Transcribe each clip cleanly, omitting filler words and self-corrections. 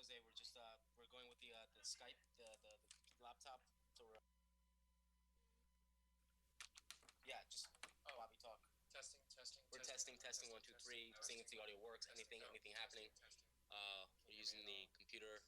Jose. We're going with the Skype, the laptop. So just Bobby talk. We're testing 1 2 3, seeing if the audio works. Anything happening? We're using the computer.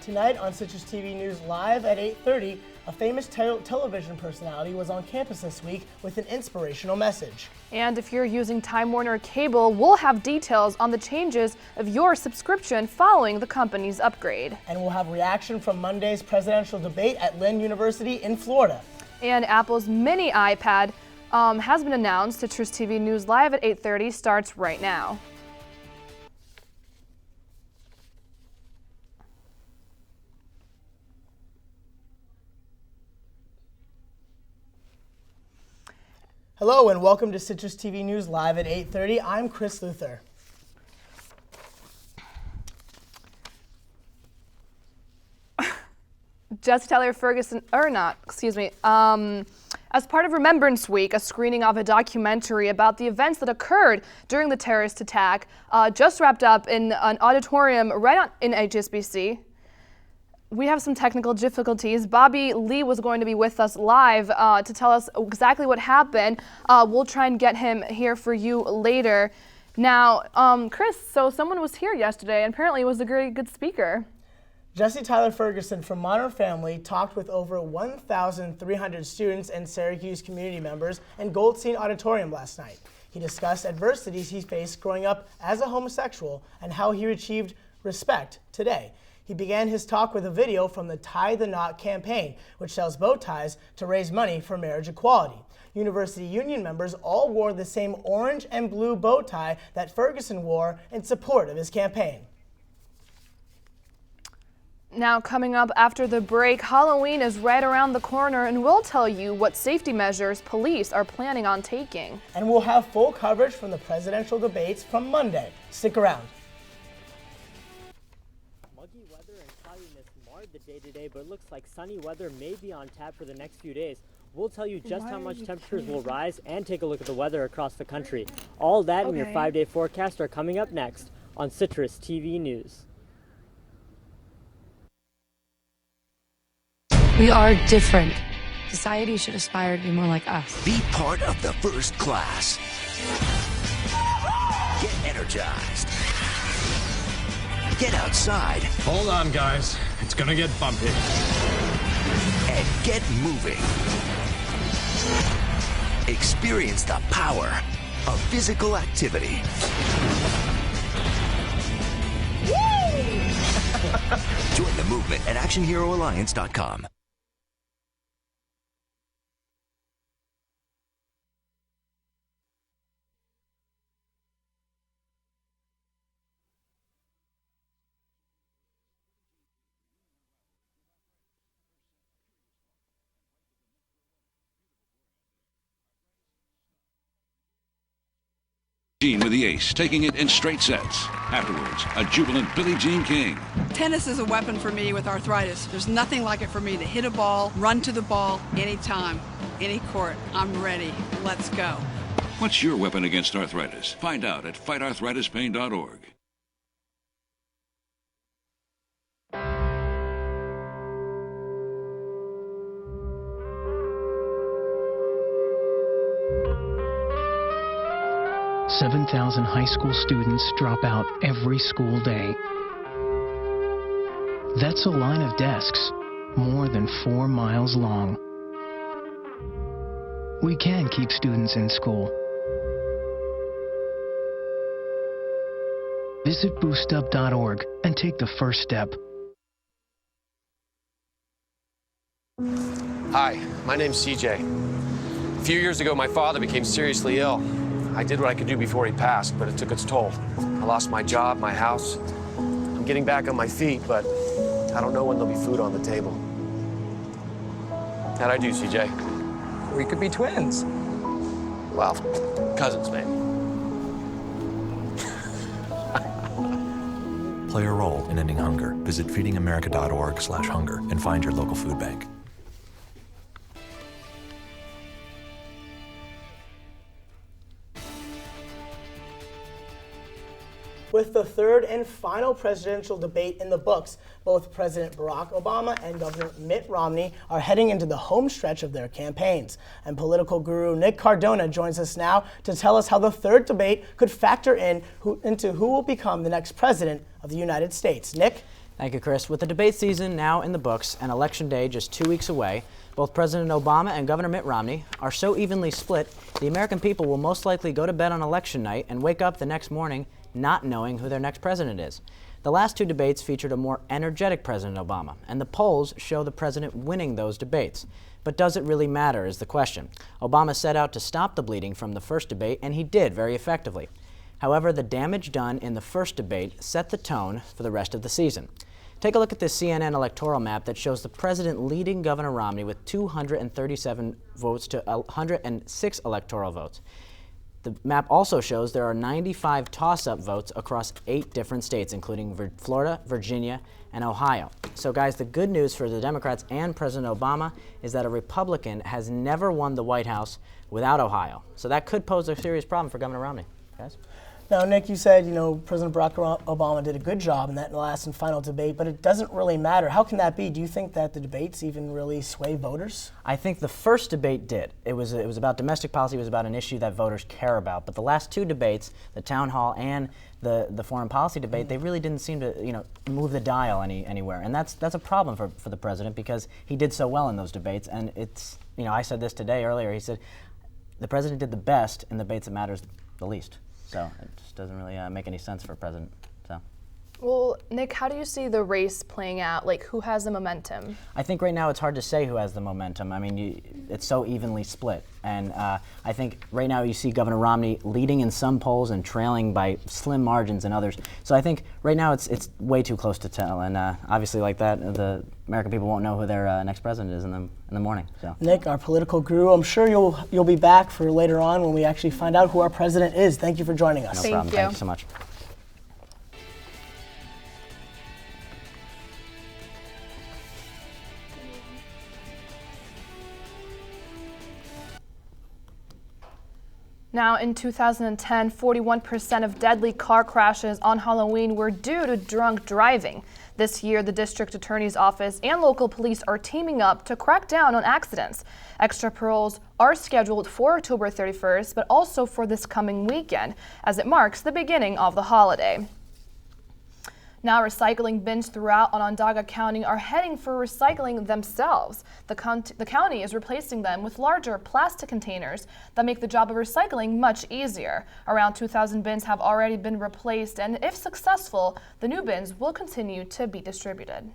Tonight on CitrusTV News Live at 8:30, a famous television personality was on campus this week with an inspirational message. And if you're using Time Warner Cable, we'll have details on the changes of your subscription following the company's upgrade. And we'll have reaction from Monday's presidential debate at Lynn University in Florida. And Apple's mini iPad has been announced. CitrusTV News Live at 8:30 starts right now. Hello and welcome to CitrusTV News Live at 8:30. I'm Chris Luther. As part of Remembrance Week, a screening of a documentary about the events that occurred during the terrorist attack just wrapped up in an auditorium right in HSBC. We have some technical difficulties. Bobby Lee was going to be with us live to tell us exactly what happened. We'll try and get him here for you later. Now, Chris, so someone was here yesterday and apparently was a very good speaker. Jesse Tyler Ferguson from Modern Family talked with over 1,300 students and Syracuse community members in Goldstein Auditorium last night. He discussed adversities he faced growing up as a homosexual and how he achieved respect today. He began his talk with a video from the Tie the Knot campaign, which sells bow ties to raise money for marriage equality. University Union members all wore the same orange and blue bow tie that Ferguson wore in support of his campaign. Now, coming up after the break, Halloween is right around the corner, and we'll tell you what safety measures police are planning on taking. And we'll have full coverage from the presidential debates from Monday. Stick around. Muggy weather and cloudiness marred the day-to-day, but it looks like sunny weather may be on tap for the next few days. We'll tell you just how much temperatures will rise and take a look at the weather across the country. All that and your 5-day forecast are coming up next on CitrusTV News. We are different. Society should aspire to be more like us. Be part of the first class. Get energized. Get outside. Hold on, guys. It's gonna get bumpy. And get moving. Experience the power of physical activity. Join the movement at ActionHeroAlliance.com. Jean with the ace, taking it in straight sets. Afterwards, a jubilant Billie Jean King. Tennis is a weapon for me with arthritis. There's nothing like it for me to hit a ball, run to the ball, anytime, any court. I'm ready. Let's go. What's your weapon against arthritis? Find out at fightarthritispain.org. $7,000 high school students drop out every school day. That's a line of desks more than 4 miles long. We can keep students in school. Visit boostup.org and take the first step. Hi, my name's CJ. A few years ago, my father became seriously ill. I did what I could do before he passed, but it took its toll. I lost my job, my house. I'm getting back on my feet, but I don't know when there'll be food on the table. How'd I do, CJ? We could be twins. Well, cousins, maybe. Play a role in ending hunger. Visit feedingamerica.org/hunger and find your local food bank. With the third and final presidential debate in the books, both President Barack Obama and Governor Mitt Romney are heading into the home stretch of their campaigns. And political guru Nick Cardona joins us now to tell us how the third debate could factor into who will become the next president of the United States. Nick? Thank you, Chris. With the debate season now in the books and Election Day just 2 weeks away, both President Obama and Governor Mitt Romney are so evenly split, the American people will most likely go to bed on election night and wake up the next morning not knowing who their next president is. The last two debates featured a more energetic President Obama, and the polls show the president winning those debates. But does it really matter is the question. Obama set out to stop the bleeding from the first debate, and he did very effectively. However, the damage done in the first debate set the tone for the rest of the season. Take a look at this CNN electoral map that shows the president leading Governor Romney with 237 votes to 106 electoral votes. The map also shows there are 95 toss-up votes across 8 different states, including Florida, Virginia, and Ohio. So guys, the good news for the Democrats and President Obama is that a Republican has never won the White House without Ohio. So that could pose a serious problem for Governor Romney. Guys? Now, Nick, you said, President Barack Obama did a good job in that last and final debate, but it doesn't really matter. How can that be? Do you think that the debates even really sway voters? I think the first debate did. It was about domestic policy. It was about an issue that voters care about. But the last two debates, the town hall and the foreign policy debate, they really didn't seem to, move the dial anywhere. And that's a problem for the president because he did so well in those debates. And it's, I said this today earlier. He said the president did the best in the debates that matters the least. So it just doesn't really make any sense for a president. So. Well, Nick, how do you see the race playing out? Like, who has the momentum? I think right now it's hard to say who has the momentum. I mean, it's so evenly split. And I think right now you see Governor Romney leading in some polls and trailing by slim margins in others. So I think right now it's way too close to tell. And obviously like that, the American people won't know who their next president is in the morning. So. Nick, our political guru, I'm sure you'll be back for later on when we actually find out who our president is. Thank you for joining us. No problem. Thank you so much. Now, in 2010, 41% of deadly car crashes on Halloween were due to drunk driving. This year, the district attorney's office and local police are teaming up to crack down on accidents. Extra patrols are scheduled for October 31st, but also for this coming weekend, as it marks the beginning of the holiday. Now, recycling bins throughout Onondaga County are heading for recycling themselves. The county is replacing them with larger plastic containers that make the job of recycling much easier. Around 2,000 bins have already been replaced, and if successful, the new bins will continue to be distributed.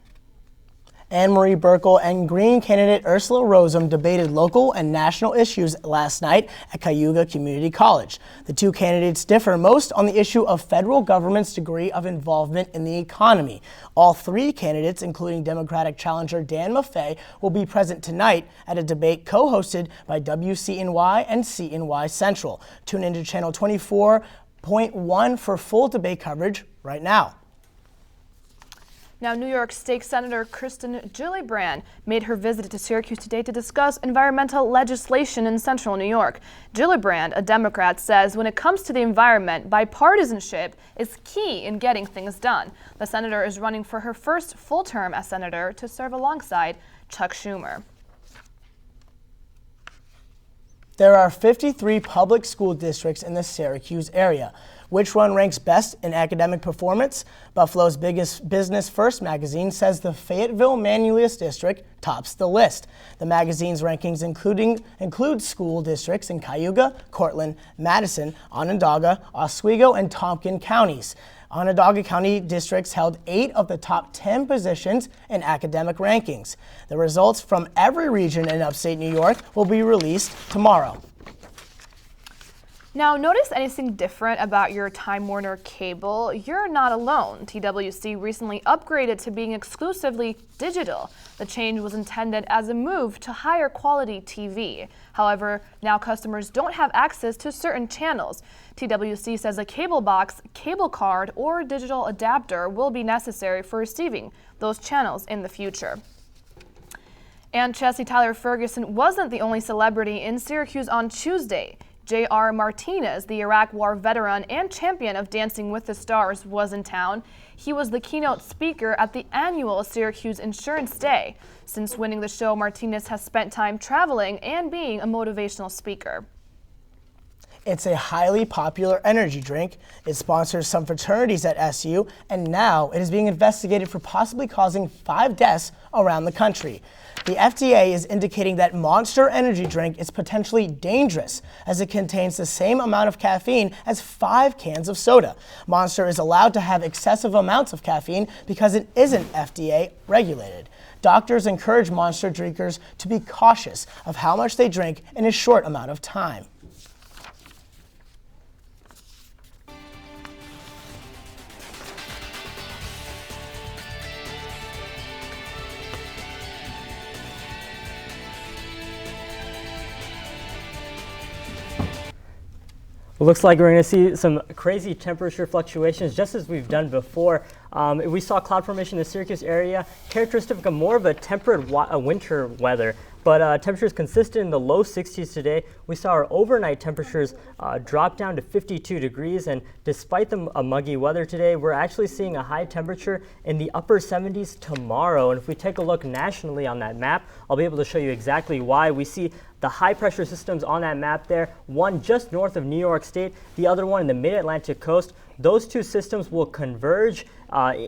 Anne Marie Burkle and Green candidate Ursula Rosem debated local and national issues last night at Cayuga Community College. The two candidates differ most on the issue of federal government's degree of involvement in the economy. All three candidates, including Democratic challenger Dan Maffei, will be present tonight at a debate co-hosted by WCNY and CNY Central. Tune into channel 24.1 for full debate coverage right now. Now, New York State Senator Kirsten Gillibrand made her visit to Syracuse today to discuss environmental legislation in central New York. Gillibrand, a Democrat, says when it comes to the environment, bipartisanship is key in getting things done. The senator is running for her first full term as senator to serve alongside Chuck Schumer. There are 53 public school districts in the Syracuse area. Which one ranks best in academic performance? Buffalo's biggest Business First magazine says the Fayetteville Manlius District tops the list. The magazine's rankings include school districts in Cayuga, Cortland, Madison, Onondaga, Oswego, and Tompkins counties. Onondaga County districts held 8 of the top 10 positions in academic rankings. The results from every region in upstate New York will be released tomorrow. Now, notice anything different about your Time Warner cable? You're not alone. TWC recently upgraded to being exclusively digital. The change was intended as a move to higher quality TV. However, now customers don't have access to certain channels. TWC says a cable box, cable card, or digital adapter will be necessary for receiving those channels in the future. And Chessie Tyler Ferguson wasn't the only celebrity in Syracuse on Tuesday. J.R. Martinez, the Iraq War veteran and champion of Dancing with the Stars, was in town. He was the keynote speaker at the annual Syracuse Insurance Day. Since winning the show, Martinez has spent time traveling and being a motivational speaker. It's a highly popular energy drink. It sponsors some fraternities at SU, and now it is being investigated for possibly causing 5 deaths around the country. The FDA is indicating that Monster energy drink is potentially dangerous as it contains the same amount of caffeine as 5 cans of soda. Monster is allowed to have excessive amounts of caffeine because it isn't FDA regulated. Doctors encourage Monster drinkers to be cautious of how much they drink in a short amount of time. It looks like we're going to see some crazy temperature fluctuations just as we've done before. We saw cloud formation in the Syracuse area, characteristic of more of a temperate winter weather. But temperatures consistent in the low 60s today. We saw our overnight temperatures drop down to 52 degrees, and despite the muggy weather today, we're actually seeing a high temperature in the upper 70s tomorrow. And if we take a look nationally on that map, I'll be able to show you exactly why. We see the high pressure systems on that map there, one just north of New York State, the other one in the mid-Atlantic coast. Those two systems will converge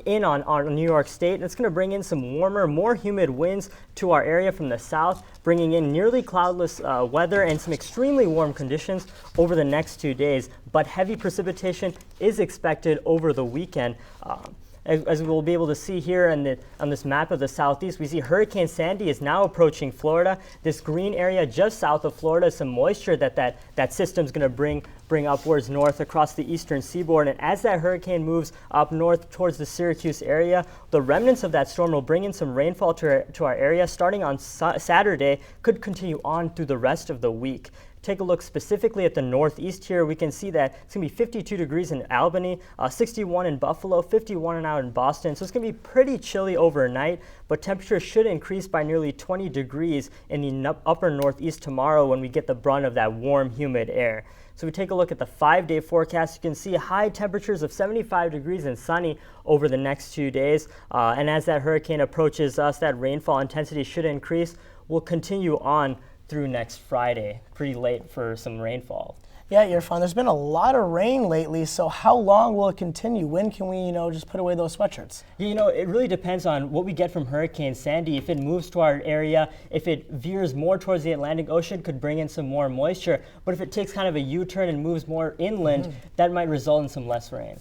in on New York State, and it's going to bring in some warmer, more humid winds to our area from the south, bringing in nearly cloudless weather and some extremely warm conditions over the next 2 days. But heavy precipitation is expected over the weekend. As we'll be able to see here on this map of the southeast, we see Hurricane Sandy is now approaching Florida. This green area just south of Florida is some moisture that system's going to bring upwards north across the eastern seaboard. And as that hurricane moves up north towards the Syracuse area, the remnants of that storm will bring in some rainfall to our area starting on Saturday, could continue on through the rest of the week. Take a look specifically at the northeast here. We can see that it's going to be 52 degrees in Albany, 61 in Buffalo, 51 out in Boston. So it's going to be pretty chilly overnight, but temperatures should increase by nearly 20 degrees in the upper northeast tomorrow when we get the brunt of that warm, humid air. So we take a look at the 5-day forecast. You can see high temperatures of 75 degrees and sunny over the next 2 days. And as that hurricane approaches us, that rainfall intensity should increase. We'll continue on through next Friday. Pretty late for some rainfall. Yeah, Irfan, there's been a lot of rain lately, so how long will it continue? When can we, just put away those sweatshirts? It really depends on what we get from Hurricane Sandy. If it moves to our area, if it veers more towards the Atlantic Ocean, could bring in some more moisture. But if it takes kind of a U-turn and moves more inland, that might result in some less rain.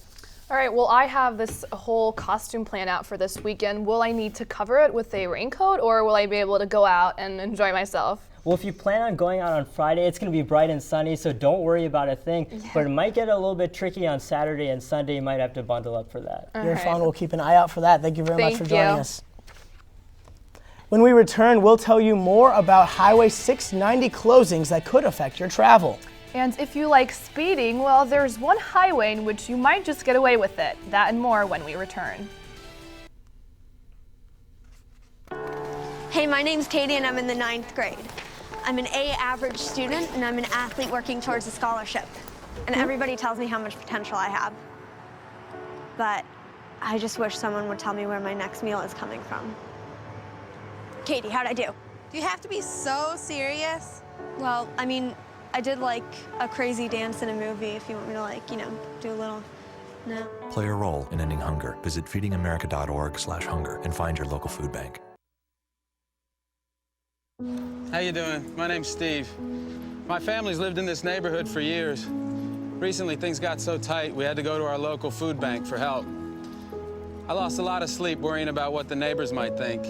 All right, well, I have this whole costume plan out for this weekend. Will I need to cover it with a raincoat, or will I be able to go out and enjoy myself? Well, if you plan on going out on Friday, it's going to be bright and sunny, so don't worry about a thing. Yeah. But it might get a little bit tricky on Saturday and Sunday. You might have to bundle up for that. Irfan, we'll keep an eye out for that. Thank you very much for joining us. When we return, we'll tell you more about Highway 690 closings that could affect your travel. And if you like speeding, well, there's one highway in which you might just get away with it. That and more when we return. Hey, my name's Katie and I'm in the 9th grade. I'm an A average student and I'm an athlete working towards a scholarship. And everybody tells me how much potential I have. But I just wish someone would tell me where my next meal is coming from. Katie, how'd I do? Do you have to be so serious? Well, I mean, I did like a crazy dance in a movie if you want me to do a little, no. Play a role in ending hunger. Visit feedingamerica.org/hunger and find your local food bank. How you doing? My name's Steve. My family's lived in this neighborhood for years. Recently, things got so tight, we had to go to our local food bank for help. I lost a lot of sleep worrying about what the neighbors might think.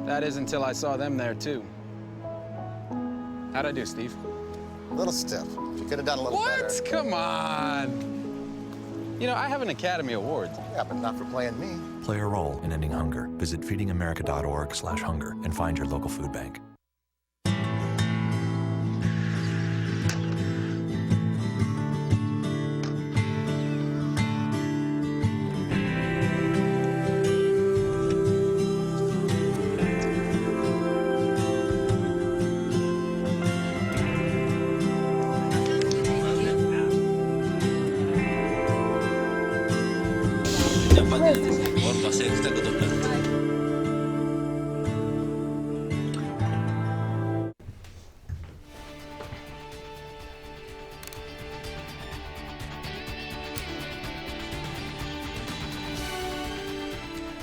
That is until I saw them there, too. How'd I do, Steve? A little stiff. You could have done a little better. What? Come on. You know, I have an Academy Award. Yeah, but not for playing me. Play a role in ending hunger. Visit feedingamerica.org/hunger and find your local food bank.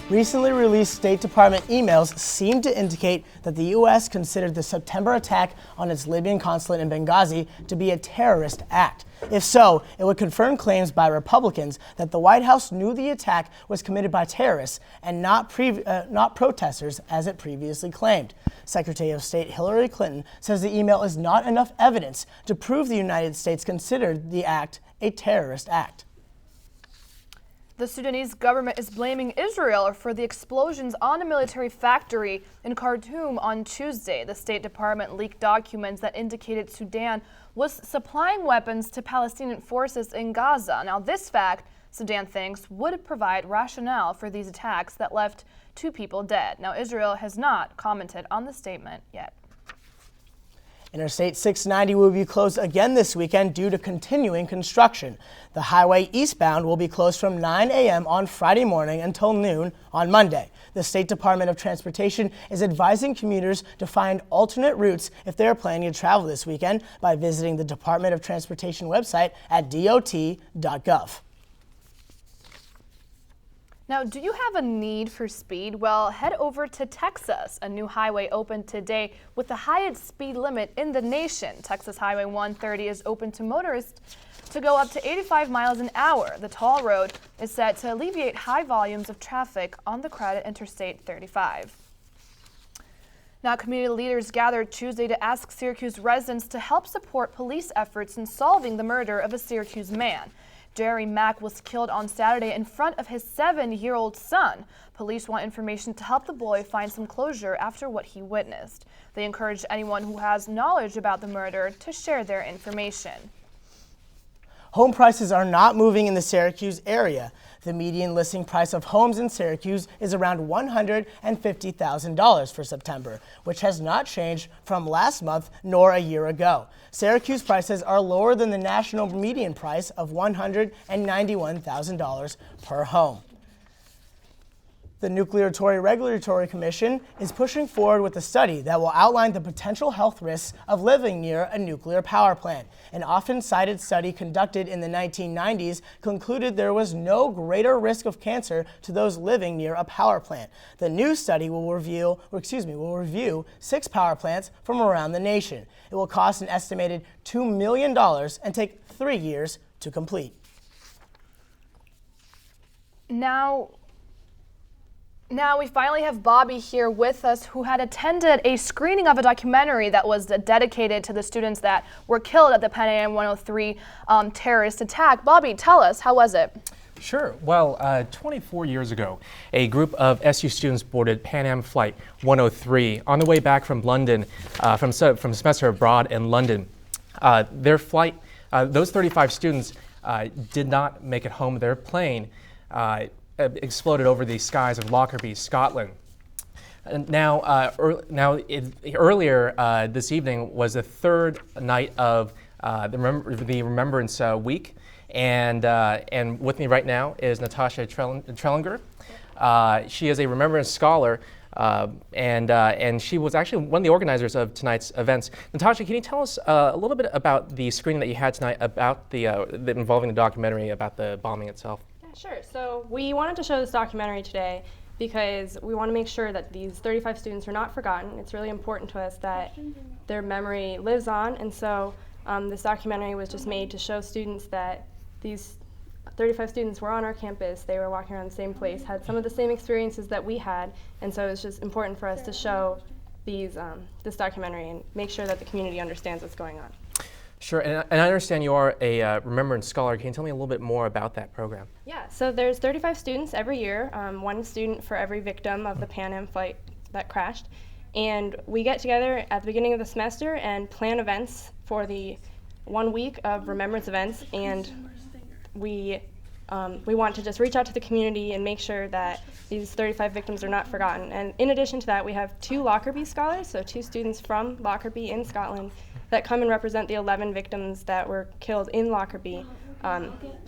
Recently released State Department emails seem to indicate that the U.S. considered the September attack on its Libyan consulate in Benghazi to be a terrorist act. If so, it would confirm claims by Republicans that the White House knew the attack was committed by terrorists and not protesters, as it previously claimed. Secretary of State Hillary Clinton says the email is not enough evidence to prove the United States considered the act a terrorist act. The Sudanese government is blaming Israel for the explosions on a military factory in Khartoum on Tuesday. The State Department leaked documents that indicated Sudan was supplying weapons to Palestinian forces in Gaza. Now, this fact, Sudan thinks, would provide rationale for these attacks that left 2 people dead. Now, Israel has not commented on the statement yet. Interstate 690 will be closed again this weekend due to continuing construction. The highway eastbound will be closed from 9 a.m. on Friday morning until noon on Monday. The State Department of Transportation is advising commuters to find alternate routes if they are planning to travel this weekend by visiting the Department of Transportation website at dot.gov. Now, do you have a need for speed? Well, head over to Texas. A new highway opened today with the highest speed limit in the nation. Texas Highway 130 is open to motorists to go up to 85 miles an hour. The toll road is set to alleviate high volumes of traffic on the crowded Interstate 35. Now, community leaders gathered Tuesday to ask Syracuse residents to help support police efforts in solving the murder of a Syracuse man. Jerry Mack was killed on Saturday in front of his 7-year-old son. Police want information to help the boy find some closure after what he witnessed. They encourage anyone who has knowledge about the murder to share their information. Home prices are not moving in the Syracuse area. The median listing price of homes in Syracuse is around $150,000 for September, which has not changed from last month nor a year ago. Syracuse prices are lower than the national median price of $191,000 per home. The Nuclear Regulatory Commission is pushing forward with a study that will outline the potential health risks of living near a nuclear power plant. An often cited study conducted in the 1990s concluded there was no greater risk of cancer to those living near a power plant. The new study will review 6 power plants from around the nation. It will cost an estimated $2 million and take 3 years to complete. Now we finally have Bobby here with us, who had attended a screening of a documentary that was dedicated to the students that were killed at the Pan Am 103 terrorist attack. Bobby, tell us, how was it? Sure. Well, 24 years ago, a group of SU students boarded Pan Am Flight 103 on the way back from London, from semester abroad in London. Their flight, those 35 students did not make it home. Their plane exploded over the skies of Lockerbie, Scotland. And earlier this evening was the 3rd night of the Remembrance Week, and with me right now is Natasha Trellinger. She is a Remembrance scholar, and she was actually one of the organizers of tonight's events. Natasha, can you tell us a little bit about the screening that you had tonight about involving the documentary about the bombing itself? Sure. So we wanted to show this documentary today because we want to make sure that these 35 students are not forgotten. It's really important to us that their memory lives on, and so this documentary was just made to show students that these 35 students were on our campus. They were walking around the same place, had some of the same experiences that we had, and so it's just important for us to show this documentary and make sure that the community understands what's going on. Sure, and I understand you are a Remembrance Scholar. Can you tell me a little bit more about that program? Yeah, so there's 35 students every year, one student for every victim of the Pan Am flight that crashed. And we get together at the beginning of the semester and plan events for the 1 week of remembrance events, and we want to just reach out to the community and make sure that these 35 victims are not forgotten. And in addition to that, we have 2 Lockerbie scholars, so 2 students from Lockerbie in Scotland that come and represent the 11 victims that were killed in Lockerbie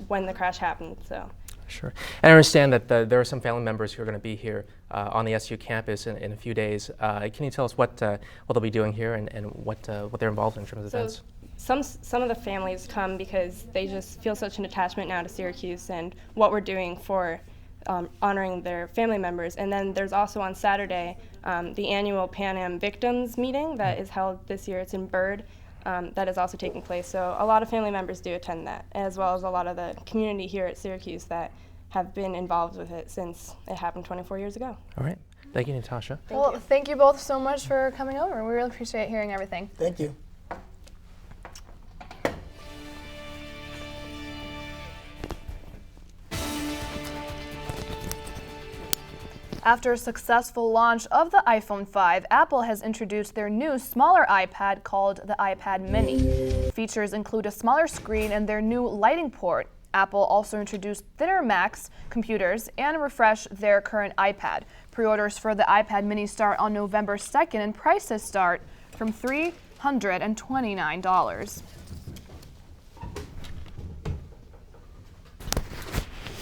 when the crash happened. So. Sure. And I understand that there are some family members who are going to be here on the SU campus in a few days. Can you tell us what they'll be doing here and what they're involved in terms of events? Some of the families come because they just feel such an attachment now to Syracuse and what we're doing for honoring their family members. And then there's also on Saturday the annual Pan Am Victims meeting that is held this year. It's in Byrd. That is also taking place. So a lot of family members do attend that, as well as a lot of the community here at Syracuse that have been involved with it since it happened 24 years ago. All right. Thank you, Natasha. Thank you both so much for coming over. We really appreciate hearing everything. Thank you. After a successful launch of the iPhone 5, Apple has introduced their new smaller iPad called the iPad Mini. Features include a smaller screen and their new lighting port. Apple also introduced thinner Macs computers and refreshed their current iPad. Pre-orders for the iPad Mini start on November 2nd and prices start from $329.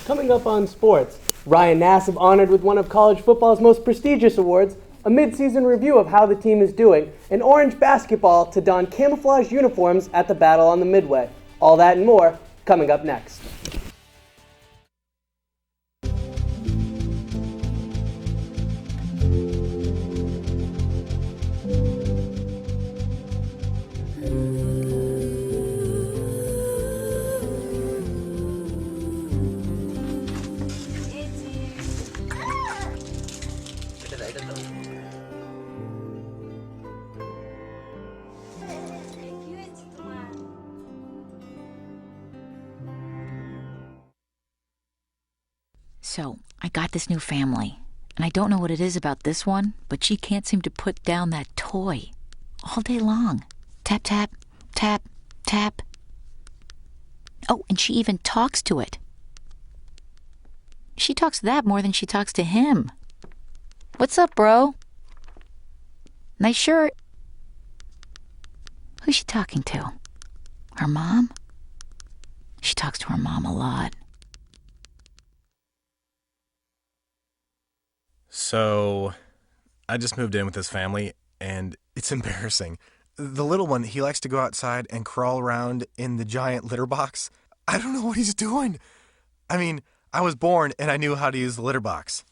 Coming up on sports, Ryan Nassib honored with one of college football's most prestigious awards, a mid-season review of how the team is doing, and Orange basketball to don camouflage uniforms at the Battle on the Midway. All that and more coming up next. So, I got this new family, and I don't know what it is about this one, but she can't seem to put down that toy all day long. Tap, tap, tap, tap. Oh, and she even talks to it. She talks to that more than she talks to him. What's up, bro? Nice shirt. Who's she talking to? Her mom? She talks to her mom a lot. So, I just moved in with this family, and it's embarrassing. The little one, he likes to go outside and crawl around in the giant litter box. I don't know what he's doing. I mean, I was born and I knew how to use the litter box.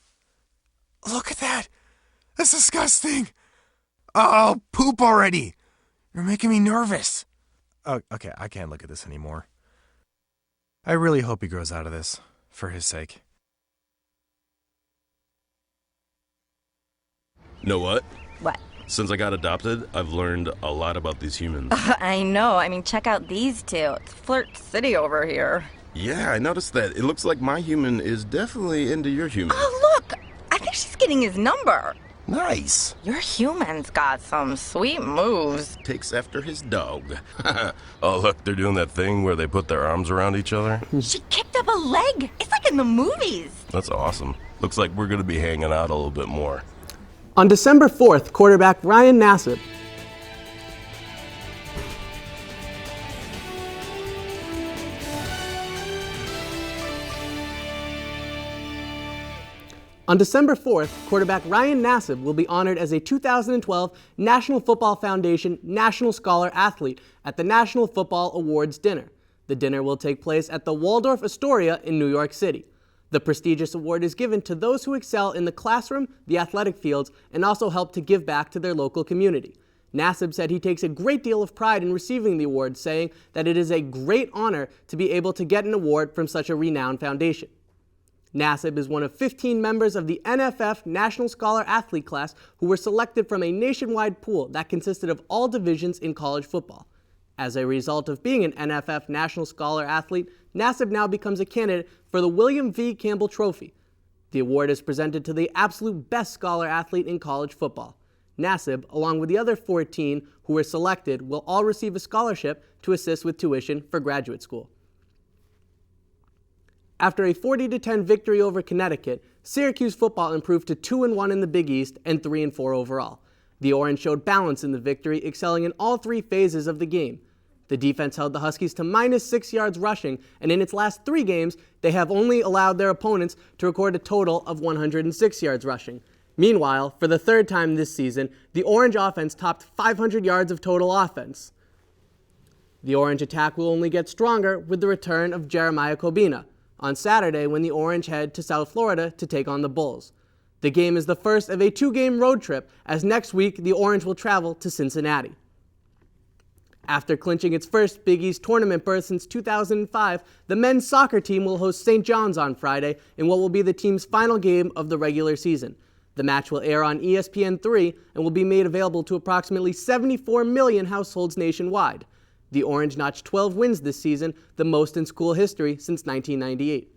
Look at that! That's disgusting! Oh, poop already! You're making me nervous. Oh, okay, I can't look at this anymore. I really hope he grows out of this, for his sake. Know what? What? Since I got adopted, I've learned a lot about these humans. I know. I mean, check out these two. It's Flirt City over here. Yeah, I noticed that. It looks like my human is definitely into your human. Oh, look! I think she's getting his number. Nice. Your human's got some sweet moves. Takes after his dog. Oh, look, they're doing that thing where they put their arms around each other. She kicked up a leg. It's like in the movies. That's awesome. Looks like we're going to be hanging out a little bit more. On December 4th, quarterback Ryan Nassib will be honored as a 2012 National Football Foundation National Scholar Athlete at the National Football Awards Dinner. The dinner will take place at the Waldorf Astoria in New York City. The prestigious award is given to those who excel in the classroom, the athletic fields, and also help to give back to their local community. Nassib said he takes a great deal of pride in receiving the award, saying that it is a great honor to be able to get an award from such a renowned foundation. Nassib is one of 15 members of the NFF National Scholar Athlete class who were selected from a nationwide pool that consisted of all divisions in college football. As a result of being an NFF National Scholar Athlete, Nassib now becomes a candidate for the William V. Campbell Trophy. The award is presented to the absolute best scholar athlete in college football. Nassib, along with the other 14 who were selected, will all receive a scholarship to assist with tuition for graduate school. After a 40-10 victory over Connecticut, Syracuse football improved to 2-1 in the Big East and 3-4 overall. The Orange showed balance in the victory, excelling in all three phases of the game. The defense held the Huskies to -6 yards rushing, and in its last 3 games, they have only allowed their opponents to record a total of 106 yards rushing. Meanwhile, for the 3rd time this season, the Orange offense topped 500 yards of total offense. The Orange attack will only get stronger with the return of Jeremiah Kobina on Saturday when the Orange head to South Florida to take on the Bulls. The game is the first of a 2-game road trip, as next week the Orange will travel to Cincinnati. After clinching its first Big East tournament berth since 2005, the men's soccer team will host St. John's on Friday in what will be the team's final game of the regular season. The match will air on ESPN3 and will be made available to approximately 74 million households nationwide. The Orange notched 12 wins this season, the most in school history since 1998.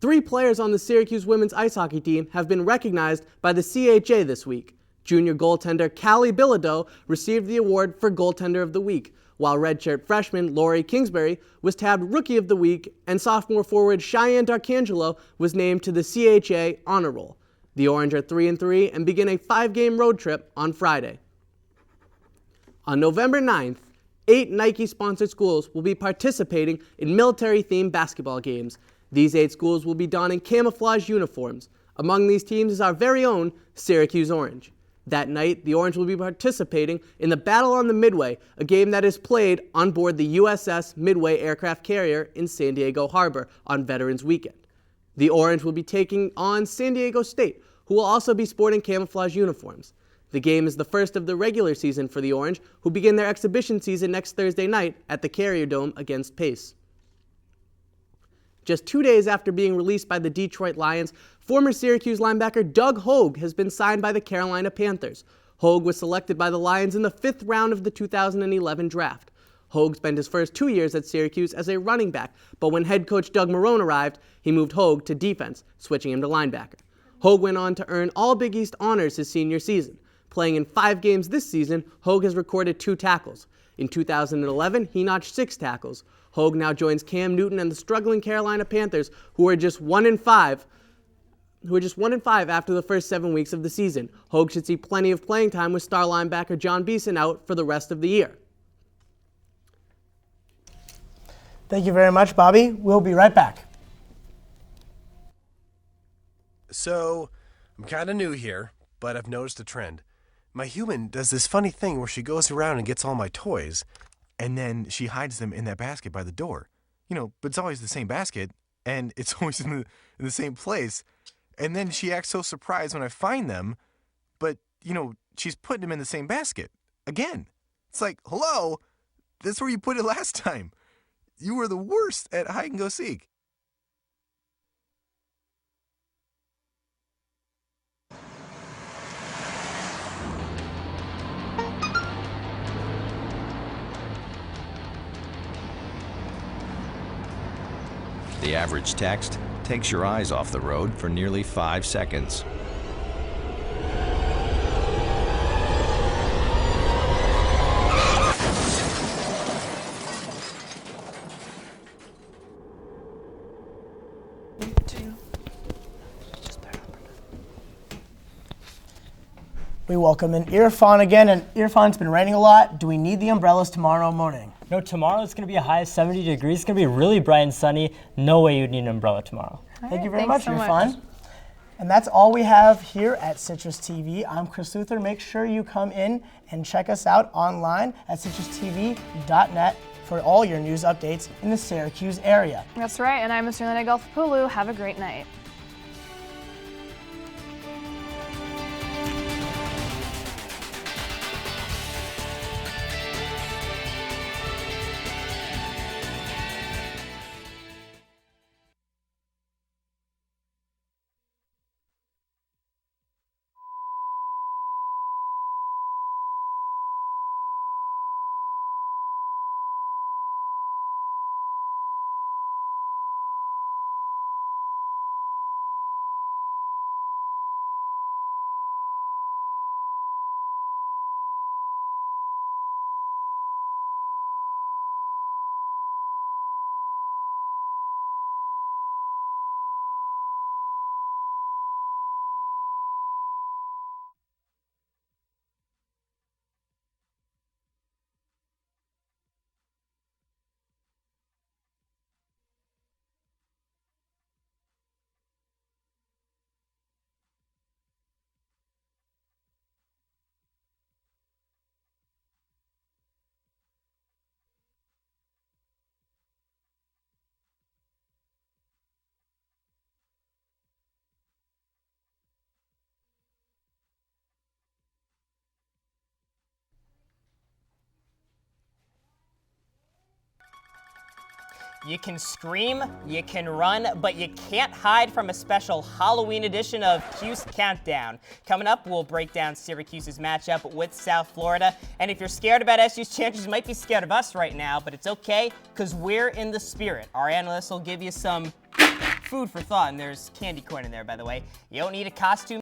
3 players on the Syracuse women's ice hockey team have been recognized by the CHA this week. Junior goaltender Callie Bilodeau received the award for Goaltender of the Week, while redshirt freshman Lori Kingsbury was tabbed Rookie of the Week, and sophomore forward Cheyenne Darcangelo was named to the CHA Honor Roll. The Orange are 3-3 and begin a 5-game road trip on Friday. On November 9th, 8 Nike-sponsored schools will be participating in military-themed basketball games. These 8 schools will be donning camouflage uniforms. Among these teams is our very own Syracuse Orange. That night, the Orange will be participating in the Battle on the Midway, a game that is played on board the USS Midway aircraft carrier in San Diego Harbor on Veterans Weekend. The Orange will be taking on San Diego State, who will also be sporting camouflage uniforms. The game is the first of the regular season for the Orange, who begin their exhibition season next Thursday night at the Carrier Dome against Pace. Just 2 days after being released by the Detroit Lions, former Syracuse linebacker Doug Hogue has been signed by the Carolina Panthers. Hogue was selected by the Lions in the 5th round of the 2011 draft. Hogue spent his first 2 years at Syracuse as a running back, but when head coach Doug Marrone arrived, he moved Hogue to defense, switching him to linebacker. Hogue went on to earn all Big East honors his senior season. Playing in 5 games this season, Hogue has recorded 2 tackles. In 2011, he notched 6 tackles. Hogue now joins Cam Newton and the struggling Carolina Panthers, who are just 1-5 after the first 7 weeks of the season. Hogue should see plenty of playing time with star linebacker John Beeson out for the rest of the year. Thank you very much, Bobby. We'll be right back. So, I'm kind of new here, but I've noticed a trend. My human does this funny thing where she goes around and gets all my toys, and then she hides them in that basket by the door. But it's always the same basket, and it's always in the same place. And then she acts so surprised when I find them, but, she's putting them in the same basket. Again. It's like, hello, that's where you put it last time. You were the worst at hide and go seek. The average text takes your eyes off the road for nearly 5 seconds. We welcome in Irfan again, and Irfan, it's been raining a lot. Do we need the umbrellas tomorrow morning? No, tomorrow it's going to be a high of 70 degrees. It's going to be really bright and sunny. No way you'd need an umbrella tomorrow. Thank you very much, Irfan. And that's all we have here at Citrus TV. I'm Chris Luther. Make sure you come in and check us out online at citrustv.net for all your news updates in the Syracuse area. That's right, and I'm Mr. Lena Golfapulu. Have a great night. You can scream, you can run, but you can't hide from a special Halloween edition of Cuse Countdown. Coming up, we'll break down Syracuse's matchup with South Florida. And if you're scared about SU's chances, you might be scared of us right now, but it's okay, because we're in the spirit. Our analysts will give you some food for thought, and there's candy corn in there, by the way. You don't need a costume.